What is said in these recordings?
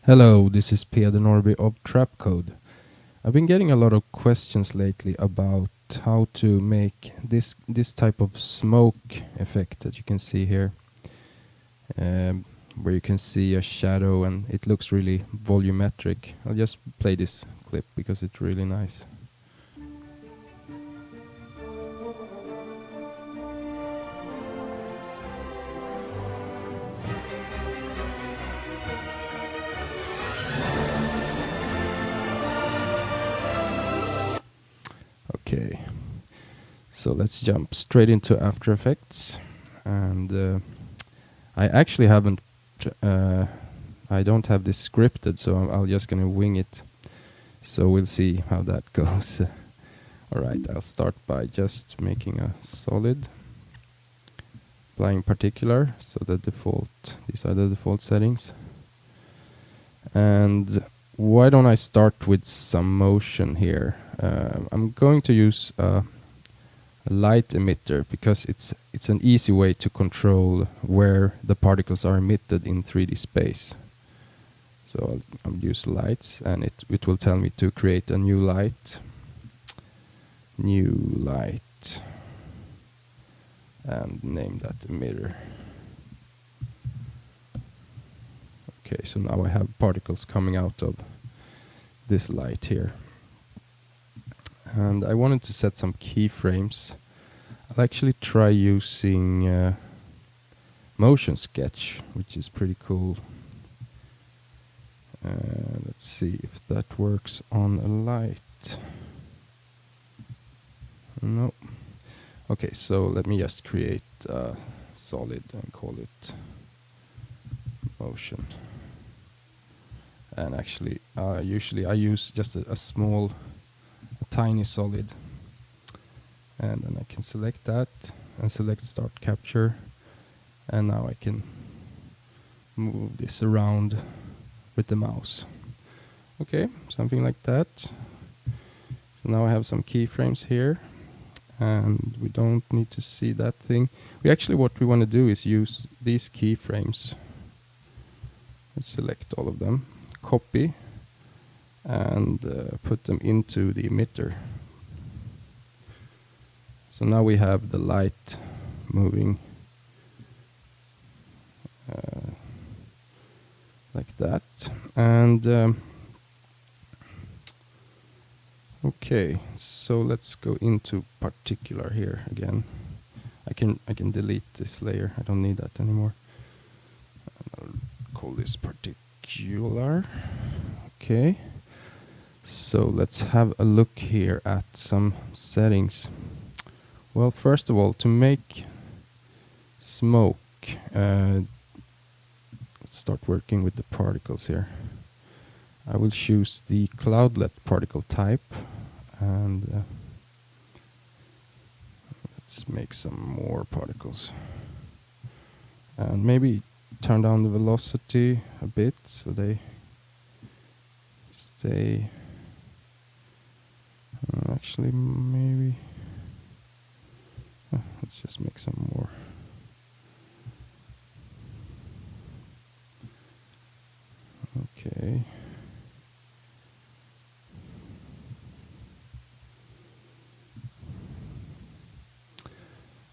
Hello, this is Peder Norby of Trapcode. I've been getting a lot of questions lately about how to make this type of smoke effect that you can see here, where you can see a shadow and it looks really volumetric. I'll just play this clip because it's really nice. Okay, so let's jump straight into After Effects, and I actually haven't I don't have this scripted, so I'm just gonna wing it, so we'll see how that goes. Alright, I'll start by just making a solid, applying particular, so the default, these are the default settings. And why don't I start with some motion here? I'm going to use a light emitter because it's an easy way to control where the particles are emitted in 3D space. So I'll use lights, and it will tell me to create a new light, and name that emitter. Okay, so now I have particles coming out of this light here. And I wanted to set some keyframes. I'll actually try using motion sketch, which is pretty cool. Let's see if that works on a light. No. Okay, so let me just create a solid and call it motion. And actually, usually I use just a tiny solid, and then I can select that and select start capture, and now I can move this around with the mouse. Okay, something like that. So now I have some keyframes here, and we don't need to see that thing. What we want to do is use these keyframes. Let's select all of them, copy, and put them into the emitter. So now we have the light moving like that. And okay, so let's go into particular here again. I can delete this layer. I don't need that anymore. I'll call this particular. Okay. So let's have a look here at some settings. Well, first of all, to make smoke, let's start working with the particles here. I will choose the cloudlet particle type, and let's make some more particles. And maybe turn down the velocity a bit so they stay. Actually, maybe let's just make some more. Okay.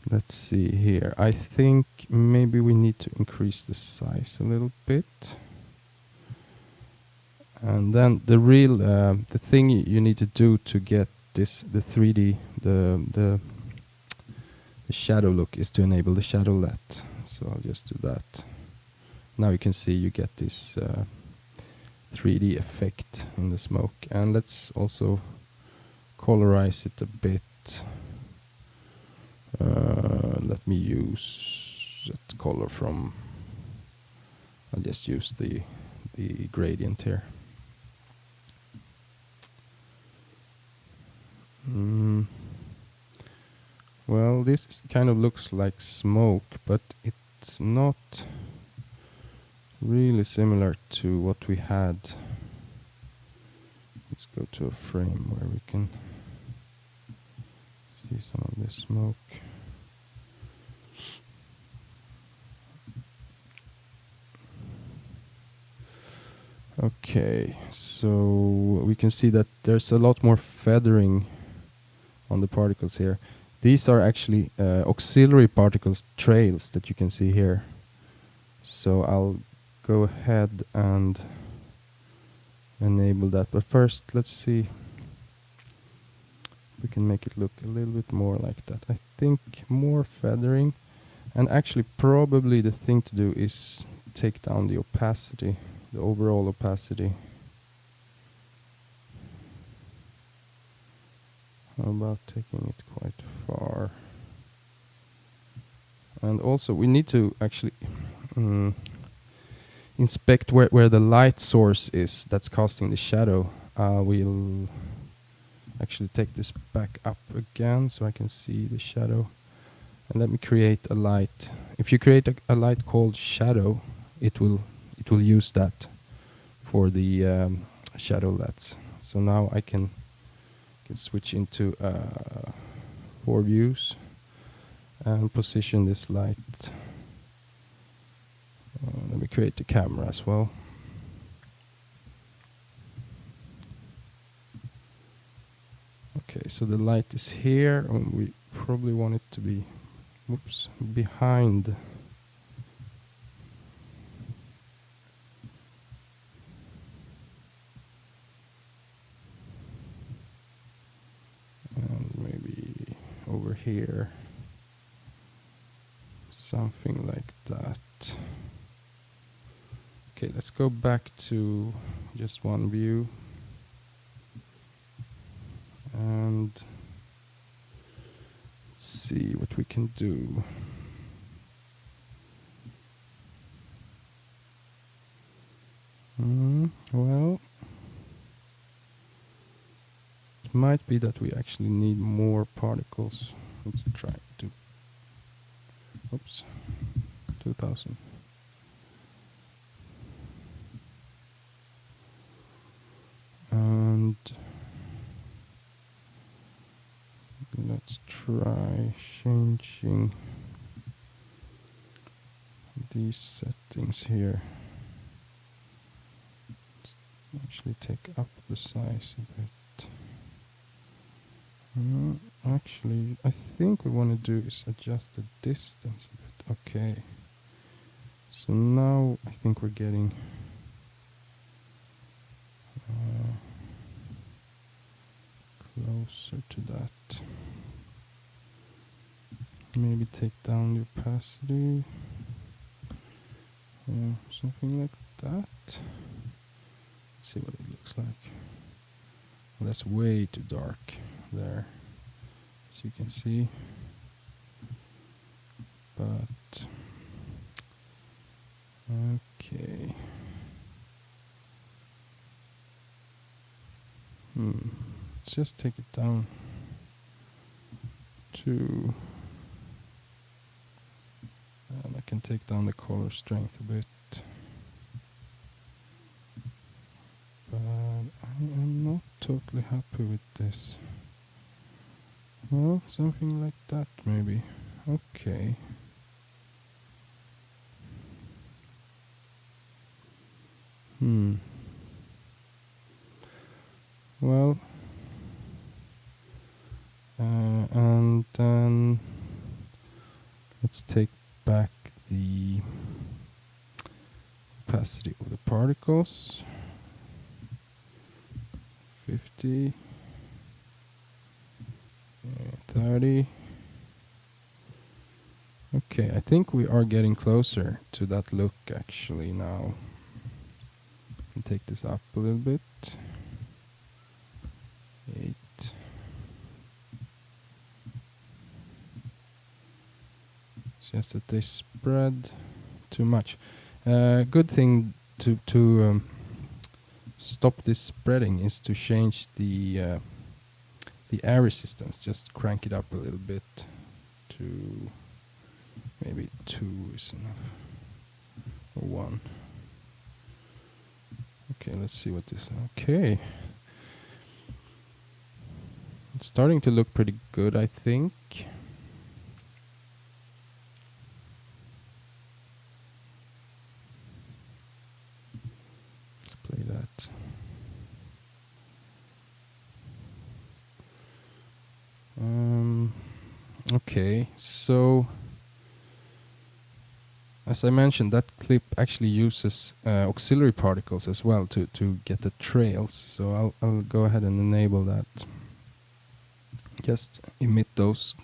Let's see here. I think maybe we need to increase the size a little bit. And then the thing you need to do to get the 3D, the shadow look, is to enable the shadowlet. So I'll just do that. Now you can see you get this 3D effect in the smoke. And let's also colorize it a bit. Let me use that color from, I'll just use the gradient here. Well, this kind of looks like smoke, but it's not really similar to what we had. Let's go to a frame where we can see some of this smoke. Okay, so we can see that there's a lot more feathering on the particles here. These are actually auxiliary particles trails that you can see here. So I'll go ahead and enable that. But first, let's see if we can make it look a little bit more like that. I think more feathering. And actually, probably the thing to do is take down the opacity, the overall opacity. How about taking it quite far? And also, we need to actually inspect where the light source is that's casting the shadow. We'll actually take this back up again so I can see the shadow. And let me create a light. If you create a light called shadow, it will use that for the shadow LEDs. So now I can switch into 4 views and position this light. Let me create the camera as well. Okay, so the light is here, and we probably want it to be behind. And maybe over here. Something like that. Okay, let's go back to just one view. And see what we can do. Well, it might be that we actually need more particles. Let's try to, 2000. And let's try changing these settings here. Actually take up the size a bit. Actually, I think we want to do is adjust the distance a bit. Okay. So now I think we're getting closer to that. Maybe take down the opacity. Yeah, something like that. Let's see what it looks like. Well, that's way too dark there, as you can see. But okay. Let's just take it down to, and I can take down the color strength a bit. But I am not totally happy with this. Well, something like that maybe. Okay. Well, and then let's take back the opacity of the particles. 50, 30. Okay, I think we are getting closer to that look actually now. And take this up a little bit. 8. It's just that they spread too much. Good thing to stop this spreading is to change the air resistance. Just crank it up a little bit to maybe 2 is enough, or 1. Okay, let's see what this. Okay, it's starting to look pretty good, I think. Let's play Okay, so as I mentioned, that clip actually uses auxiliary particles as well to get the trails. So I'll go ahead and enable that. Just emit those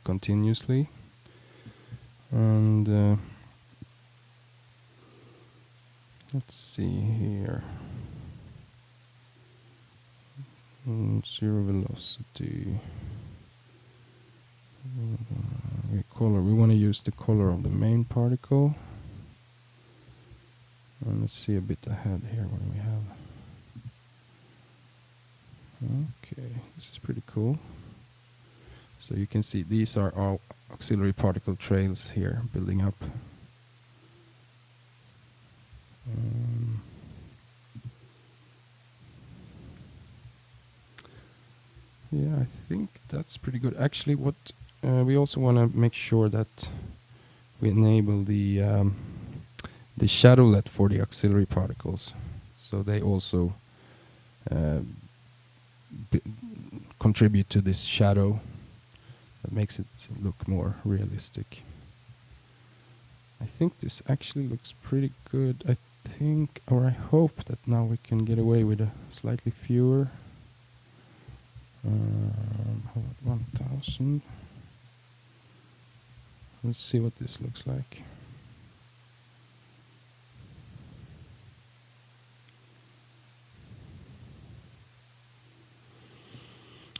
continuously, and let's see here. Zero velocity. Color. We want to use the color of the main particle. And let's see a bit ahead here what do we have. Okay, this is pretty cool. So you can see these are our auxiliary particle trails here building up. Yeah, I think that's pretty good. Actually, what we also want to make sure that we enable the shadowlet for the auxiliary particles, so they also contribute to this shadow that makes it look more realistic. I think this actually looks pretty good. I think, or I hope that now we can get away with a slightly fewer. How about 1000? Let's see what this looks like.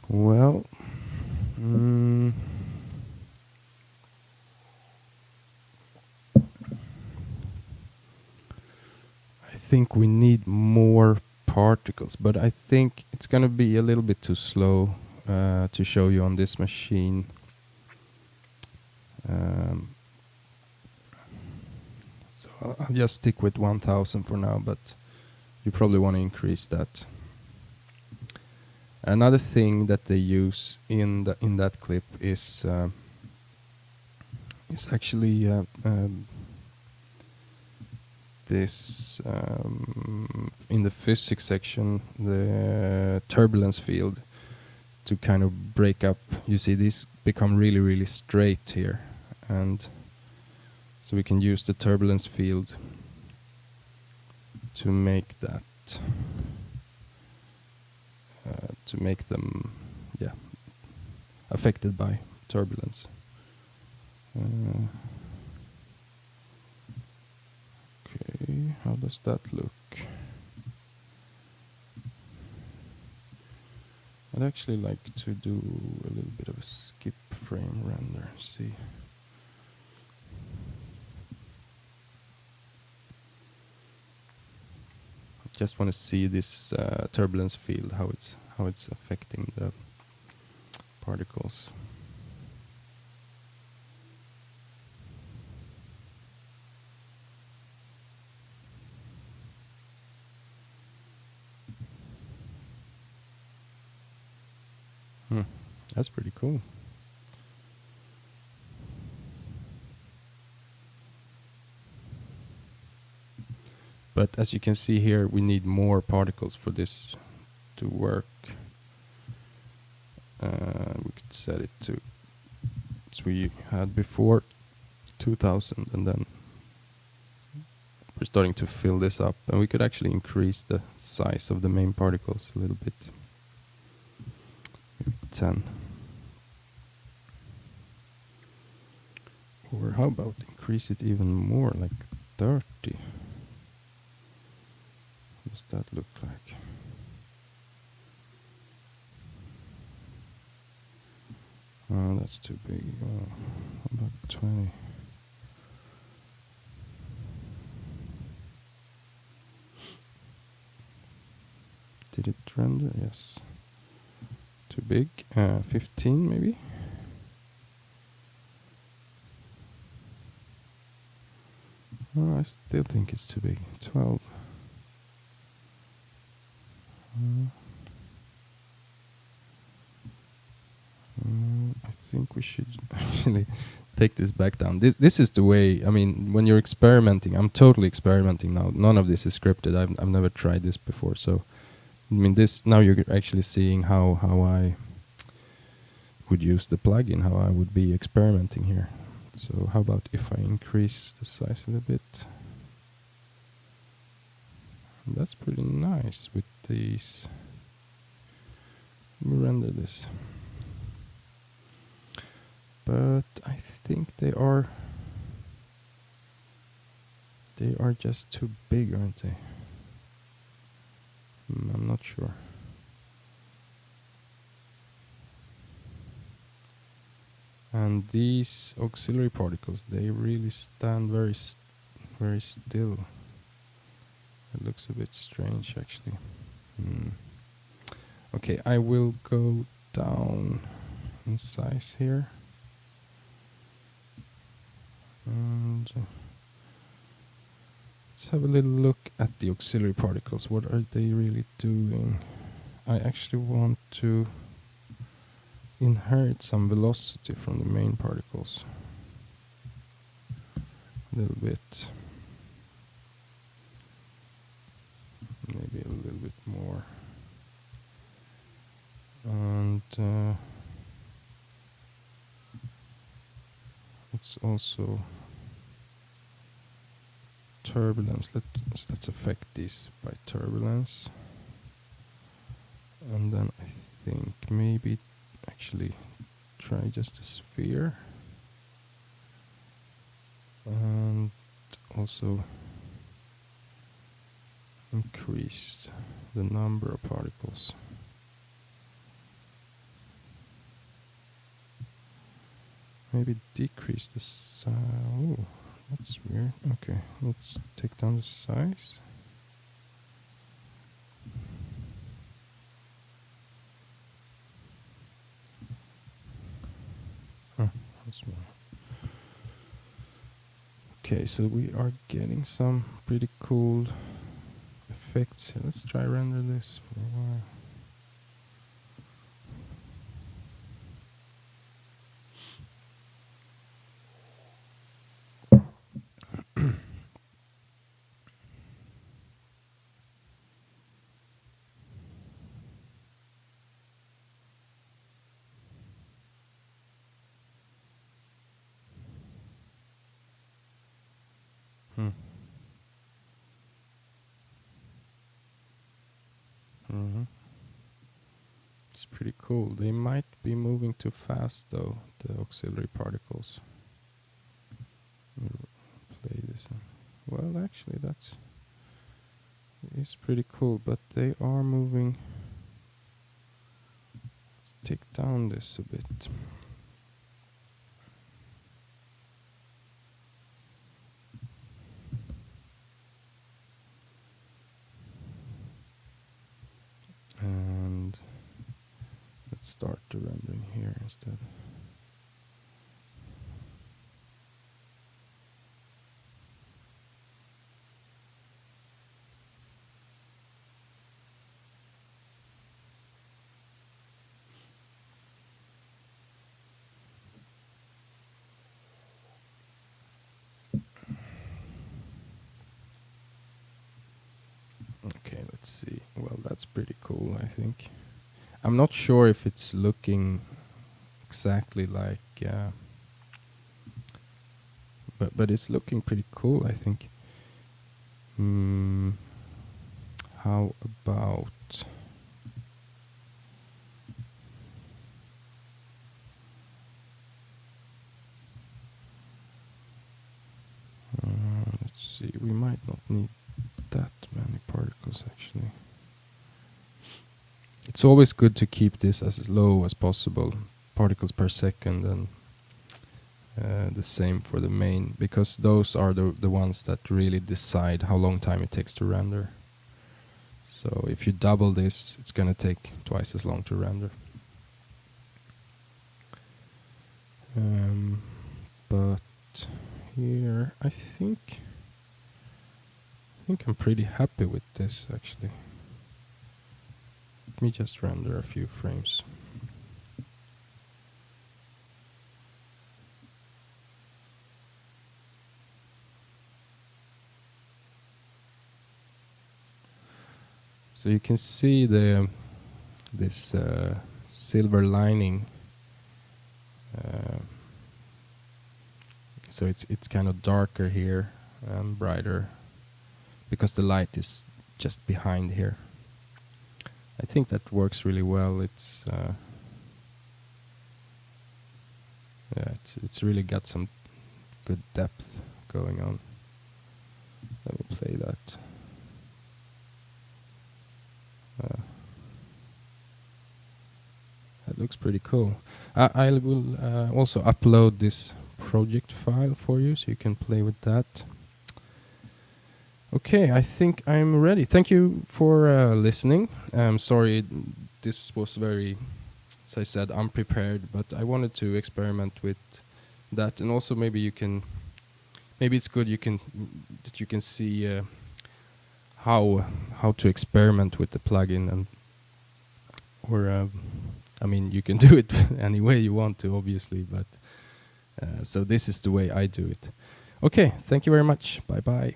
Well, I think we need more particles, but I think it's going to be a little bit too slow to show you on this machine. So I'll just stick with 1000 for now, but you probably want to increase that. Another thing that they use in that clip is actually this in the physics section, the turbulence field, to kind of break up. You see these become really straight here, and so we can use the turbulence field to make that to make them affected by turbulence. Okay, how does that look? I'd actually like to do a little bit of a skip frame render, see. Just want to see this turbulence field, how it's affecting the particles. That's pretty cool. But as you can see here, we need more particles for this to work. We could set it to, as we had before, 2000, and then we're starting to fill this up, and we could actually increase the size of the main particles a little bit. Maybe 10. Or how about increase it even more, like 30? What does that look like? Oh, that's too big. Oh, how about 20? Did it render? Yes. Too big. 15 maybe? Oh, I still think it's too big. 12. I think we should actually take this back down. This is the way. I mean, when you're experimenting, I'm totally experimenting now. None of this is scripted. I've never tried this before. So, I mean, this now you're actually seeing how I would use the plugin, how I would be experimenting here. So, how about if I increase the size a little bit? That's pretty nice with these. Let me render this. But I think they are just too big, aren't they? I'm not sure. And these auxiliary particles, they really stand very still. It looks a bit strange, actually. Okay, I will go down in size here. And let's have a little look at the auxiliary particles. What are they really doing? I actually want to inherit some velocity from the main particles. A little bit. Maybe a little bit more. And it's also turbulence. Let's affect these by turbulence. And then I think maybe actually try just a sphere. And also increase the number of particles. Maybe decrease the size. Oh, that's weird. Okay, let's take down the size. That's more. Okay, so we are getting some pretty cool effects here. Let's try render this for a while. It's pretty cool. They might be moving too fast though, the auxiliary particles. Let me play this. Well, actually it's pretty cool, but they are moving. Let's take down this a bit. And let's start the rendering here instead. Okay, let's see. Well, that's pretty cool, I think. I'm not sure if it's looking exactly like, but it's looking pretty cool, I think. How about let's see, we might not need that many particles actually. It's always good to keep this as low as possible, particles per second, and the same for the main, because those are the ones that really decide how long time it takes to render. So if you double this, it's gonna take twice as long to render. But here I think I'm pretty happy with this actually. Let me just render a few frames. So you can see this silver lining. So it's kind of darker here and brighter because the light is just behind here. I think that works really well. It's really got some good depth going on. Let me play that. That looks pretty cool. I will also upload this project file for you so you can play with that. Okay, I think I'm ready. Thank you for listening. I'm sorry this was very, as I said, unprepared, but I wanted to experiment with that, and also maybe it's good that you can see how to experiment with the plugin, and I mean, you can do it any way you want to, obviously, but so this is the way I do it. Okay, thank you very much. Bye bye.